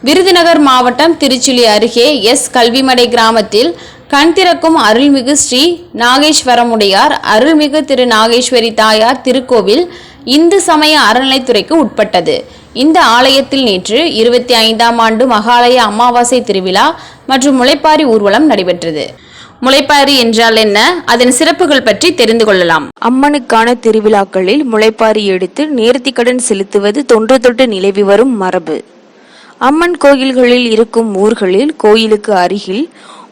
விருதுநகர் மாவட்டம் திருச்சுழி அருகே கல்விமடை கிராமத்தில் கண் திறக்கும் அருள்மிகு ஸ்ரீ நாகேஸ்வரமுடையார் அருள்மிகு திரு நாகேஸ்வரி தாயார் திருக்கோவில் இந்து சமய அறநிலைத்துறைக்கு உட்பட்டது. இந்த ஆலயத்தில் நேற்று 25ஆம் ஆண்டு மகாலய அமாவாசை திருவிழா மற்றும் முளைப்பாரி ஊர்வலம் நடைபெற்றது. முளைப்பாரி என்றால் என்ன, அதன் சிறப்புகள் பற்றி தெரிந்து கொள்ளலாம். அம்மனுக்கான திருவிழாக்களில் முளைப்பாரி எடுத்து நேர்த்திக்கடன் செலுத்துவது தொன்று தொட்டு நிலவி வரும் மரபு. அம்மன் கோயில்களில் இருக்கும் ஊர்களில் கோயிலுக்கு அருகில்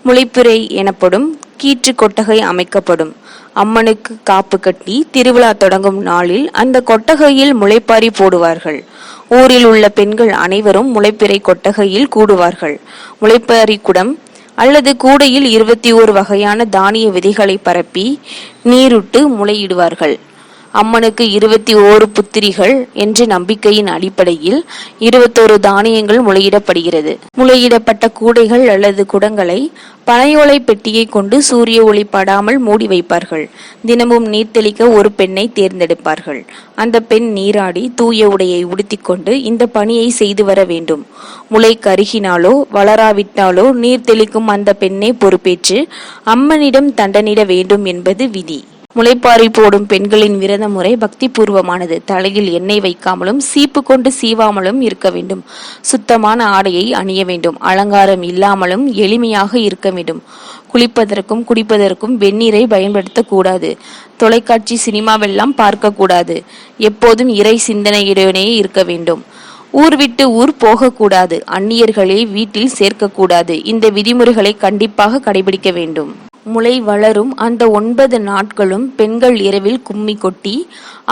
முளைப்புரை எனப்படும் கீற்று கொட்டகை அமைக்கப்படும். அம்மனுக்கு காப்பு கட்டி திருவிழா தொடங்கும் நாளில் அந்த கொட்டகையில் முளைப்பாரி போடுவார்கள். ஊரில் உள்ள பெண்கள் அனைவரும் முளைப்பிறை கொட்டகையில் கூடுவார்கள். முளைப்பாரி குடம் அல்லது கூடையில் 21 வகையான தானிய விதைகளை பரப்பி நீருட்டு முளையிடுவார்கள். அம்மனுக்கு 21 புத்திரிகள் என்ற நம்பிக்கையின் அடிப்படையில் 21 தானியங்கள் முளையிடப்படுகிறது. முளையிடப்பட்ட கூடைகள் அல்லது குடங்களை பனையோலை பெட்டியை கொண்டு சூரிய ஒளி படாமல் மூடி வைப்பார்கள். தினமும் நீர் தெளிக்க ஒரு பெண்ணை தேர்ந்தெடுப்பார்கள். அந்த பெண் நீராடி தூய உடையை உடுத்திக்கொண்டு இந்த பணியை செய்து வர வேண்டும். முளை கருகினாலோ வளராவிட்டாலோ நீர் தெளிக்கும் அந்த பெண்ணை பொறுப்பேற்று அம்மனிடம் தண்டனிட வேண்டும் என்பது விதி. முளைப்பாரி போடும் பெண்களின் விரத முறை பக்தி பூர்வமானது. தலையில் எண்ணெய் வைக்காமலும் சீப்பு கொண்டு சீவாமலும் இருக்க வேண்டும். சுத்தமான ஆடையை அணிய வேண்டும். அலங்காரம் இல்லாமலும் எளிமையாக இருக்க வேண்டும். குளிப்பதற்கும் குடிப்பதற்கும் வெந்நீரை பயன்படுத்தக்கூடாது. தொலைக்காட்சி சினிமாவெல்லாம் பார்க்க கூடாது. எப்போதும் இறை சிந்தனையுடனே இருக்க வேண்டும். ஊர் விட்டு ஊர் போகக்கூடாது. அந்நியர்களை வீட்டில் சேர்க்கக்கூடாது. இந்த விதிமுறைகளை கண்டிப்பாக கடைபிடிக்க வேண்டும். முளை வளரும் அந்த 9 நாட்களும் பெண்கள் இரவில் கும்மி கொட்டி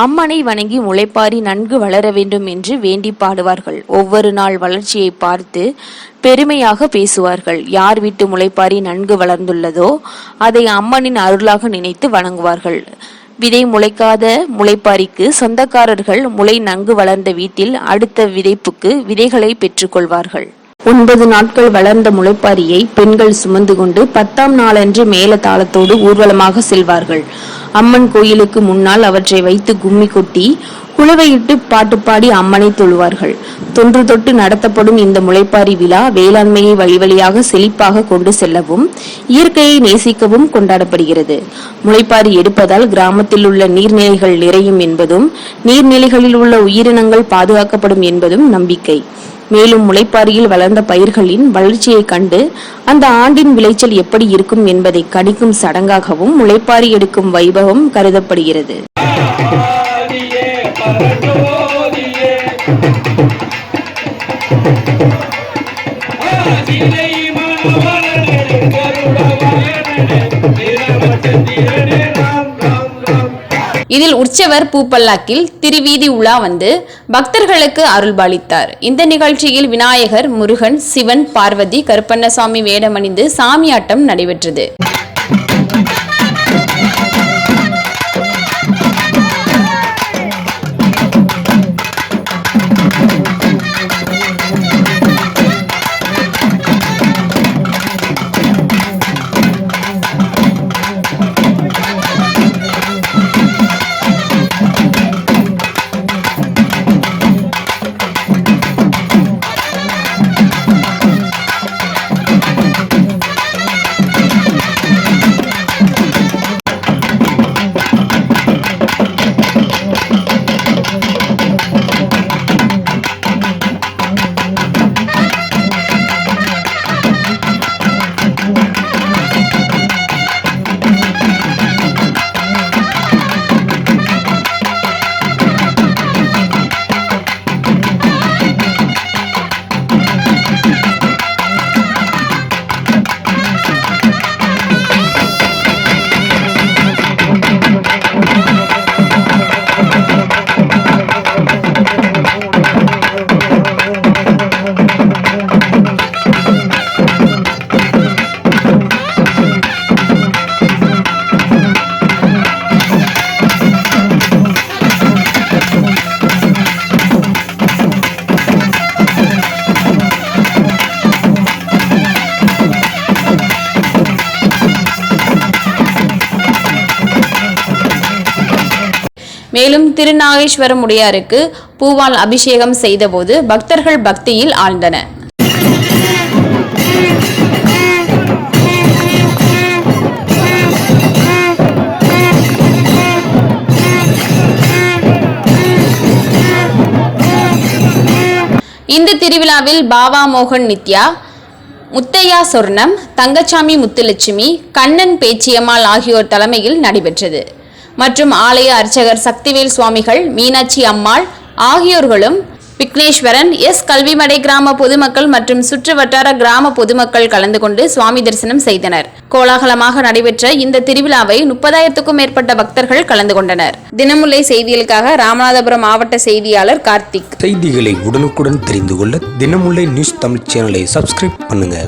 அம்மனை வணங்கி முளைப்பாரி நன்கு வளர வேண்டும் என்று வேண்டி பாடுவார்கள். ஒவ்வொரு நாள் வளர்ச்சியை பார்த்து பெருமையாக பேசுவார்கள். யார் வீட்டு முளைப்பாரி நன்கு வளர்ந்துள்ளதோ அதை அம்மனின் அருளாக நினைத்து வணங்குவார்கள். விதை முளைக்காத முளைப்பாரிக்கு சொந்தக்காரர்கள் முளை நன்கு வளர்ந்த வீட்டில் அடுத்த விதைப்புக்கு விதைகளை பெற்றுக்கொள்வார்கள். 9 நாட்கள் வளர்ந்த முளைப்பாரியை பெண்கள் சுமந்து கொண்டு 10ஆம் நாளன்று மேல தாளத்தோடு ஊர்வலமாக செல்வார்கள். அம்மன் கோயிலுக்கு முன்னால் அவற்றை வைத்து கும்மி கொட்டி குழுவையிட்டு பாட்டு பாடி அம்மனை தொழுவார்கள். தொன்று தொட்டு நடத்தப்படும் இந்த முளைப்பாரி விழா வேளாண்மையை வழி வழியாக செழிப்பாக கொண்டு செல்லவும் இயற்கையை நேசிக்கவும் கொண்டாடப்படுகிறது. முளைப்பாரி எடுப்பதால் கிராமத்தில் உள்ள நீர்நிலைகள் நிறையும் என்பதும் நீர்நிலைகளில் உள்ள உயிரினங்கள் பாதுகாக்கப்படும் என்பதும் நம்பிக்கை. மேலும் முளைப்பாரியில் வளர்ந்த பயிர்களின் வளர்ச்சியை கண்டு அந்த ஆண்டின் விளைச்சல் எப்படி இருக்கும் என்பதை கணிக்கும் சடங்காகவும் முளைப்பாரி எடுக்கும் வைபவம் கருதப்படுகிறது. இதில் உற்சவர் பூப்பல்லாக்கில் திருவீதி உலா வந்து பக்தர்களுக்கு அருள்பாலித்தார். இந்த நிகழ்ச்சியில் விநாயகர், முருகன், சிவன், பார்வதி, கருப்பண்ணசாமி வேடமணிந்து சாமியாட்டம் நடைபெற்றது. மேலும் திருநாகேஸ்வரமுடையாருக்கு பூவால் அபிஷேகம் செய்தபோது பக்தர்கள் பக்தியில் ஆழ்ந்தனர். இந்த திருவிழாவில் பாவா மோகன் நித்யா, முத்தையா சொர்ணம், தங்கச்சாமி முத்துலட்சுமி, கண்ணன் பேச்சியம்மாள் ஆகியோர் தலைமையில் நடைபெற்றது. மற்றும் ஆலய அர்ச்சகர் சக்திவேல் சுவாமிகள், மீனாட்சி அம்மாள் ஆகியோர்களும் விக்னேஸ்வரன், எஸ் கல்விமடை கிராம பொதுமக்கள் மற்றும் சுற்று வட்டார கிராம பொதுமக்கள் கலந்து கொண்டு சுவாமி தரிசனம் செய்தனர். கோலாகலமாக நடைபெற்ற இந்த திருவிழாவை 30,000க்கும் மேற்பட்ட பக்தர்கள் கலந்து கொண்டனர். தினமுல்லை செய்திகளுக்காக ராமநாதபுரம் மாவட்ட செய்தியாளர் கார்த்திக். செய்திகளை உடனுக்குடன் தெரிந்து கொள்ள தினமுல்லை நியூஸ் தமிழ் சேனலை சப்ஸ்கிரைப் பண்ணுங்க.